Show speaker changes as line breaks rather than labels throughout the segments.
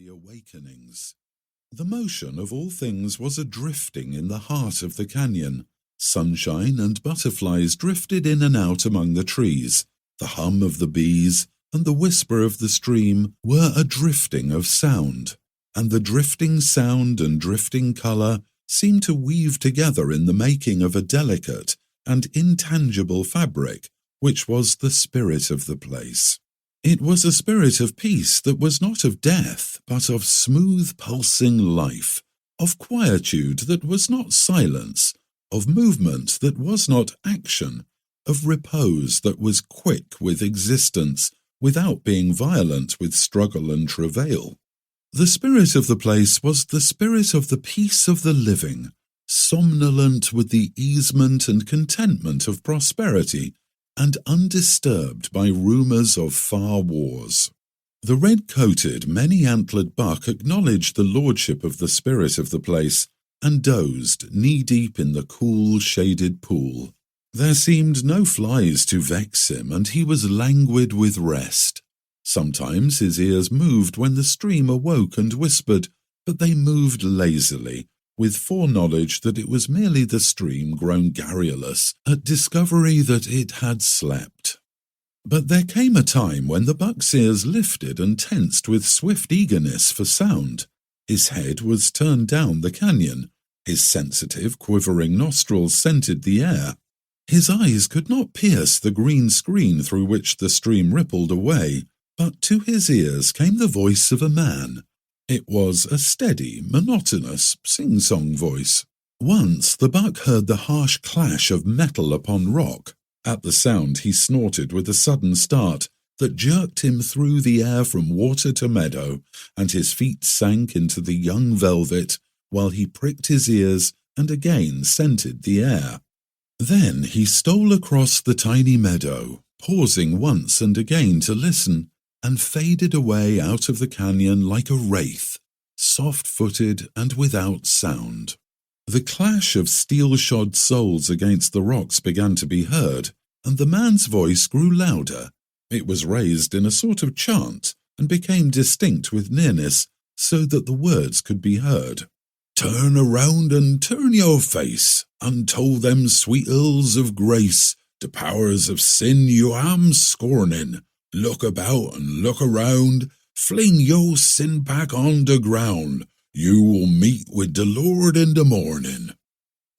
the awakenings. The motion of all things was a drifting in the heart of the canyon. Sunshine and butterflies drifted in and out among the trees. The hum of the bees and the whisper of the stream were a drifting of sound, and the drifting sound and drifting colour seemed to weave together in the making of a delicate and intangible fabric, which was the spirit of the place. It was a spirit of peace that was not of death, but of smooth pulsing life, of quietude that was not silence, of movement that was not action, of repose that was quick with existence, without being violent with struggle and travail. The spirit of the place was the spirit of the peace of the living, somnolent with the easement and contentment of prosperity, and undisturbed by rumours of far wars. The red-coated, many-antlered buck acknowledged the lordship of the spirit of the place, and dozed knee-deep in the cool, shaded pool. There seemed no flies to vex him, and he was languid with rest. Sometimes his ears moved when the stream awoke and whispered, but they moved lazily, with foreknowledge that it was merely the stream grown garrulous at discovery that it had slept. But there came a time when the buck's ears lifted and tensed with swift eagerness for sound. His head was turned down the canyon. His sensitive, quivering nostrils scented the air. His eyes could not pierce the green screen through which the stream rippled away, but to his ears came the voice of a man. It was a steady, monotonous, sing-song voice. Once the buck heard the harsh clash of metal upon rock. At the sound he snorted with a sudden start that jerked him through the air from water to meadow, and his feet sank into the young velvet while he pricked his ears and again scented the air. Then he stole across the tiny meadow, pausing once and again to listen, and faded away out of the canyon like a wraith, soft-footed and without sound. The clash of steel-shod soles against the rocks began to be heard, and the man's voice grew louder. It was raised in a sort of chant, and became distinct with nearness, so that the words could be heard. "Turn around and turn your face, and toll them sweet ills of grace, the powers of sin you am scorning. Look about and look around, fling your sin pack on the ground. You will meet with the Lord in the morning."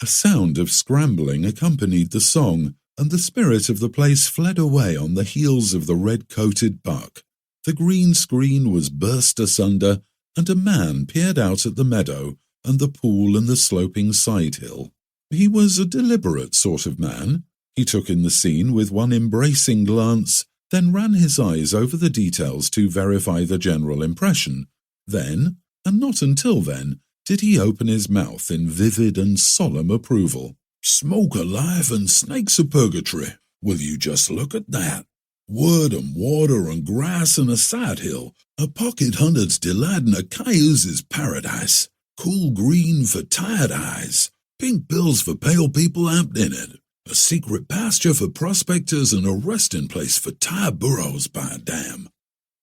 A sound of scrambling accompanied the song, and the spirit of the place fled away on the heels of the red-coated buck. The green screen was burst asunder, and a man peered out at the meadow and the pool and the sloping side-hill. He was a deliberate sort of man. He took in the scene with one embracing glance, then ran his eyes over the details to verify the general impression. Then, and not until then, did he open his mouth in vivid and solemn approval. "Smoke alive and snakes of purgatory. Will you just look at that? Wood and water and grass and a side hill, a pocket hunter's delight and a cayuse's paradise. Cool green for tired eyes, pink pills for pale people amped in it. A secret pasture for prospectors and a resting place for tired burros, by damn."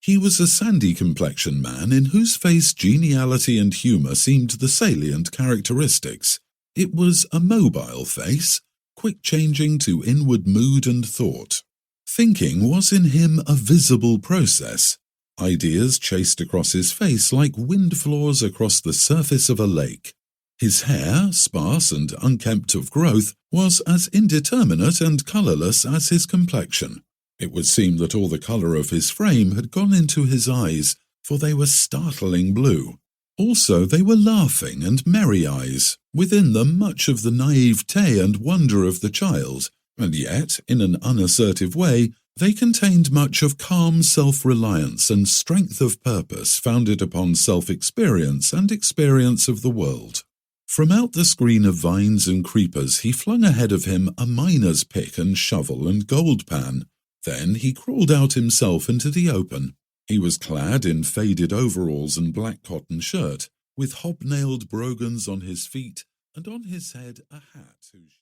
He was a sandy-complexioned man in whose face geniality and humour seemed the salient characteristics. It was a mobile face, quick-changing to inward mood and thought. Thinking was in him a visible process. Ideas chased across his face like wind flaws across the surface of a lake. His hair, sparse and unkempt of growth, was as indeterminate and colourless as his complexion. It would seem that all the colour of his frame had gone into his eyes, for they were startling blue. Also, they were laughing and merry eyes, within them much of the naivete and wonder of the child, and yet, in an unassertive way, they contained much of calm self-reliance and strength of purpose founded upon self-experience and experience of the world. From out the screen of vines and creepers he flung ahead of him a miner's pick and shovel and gold pan. Then he crawled out himself into the open. He was clad in faded overalls and black cotton shirt, with hobnailed brogans on his feet, and on his head a hat whose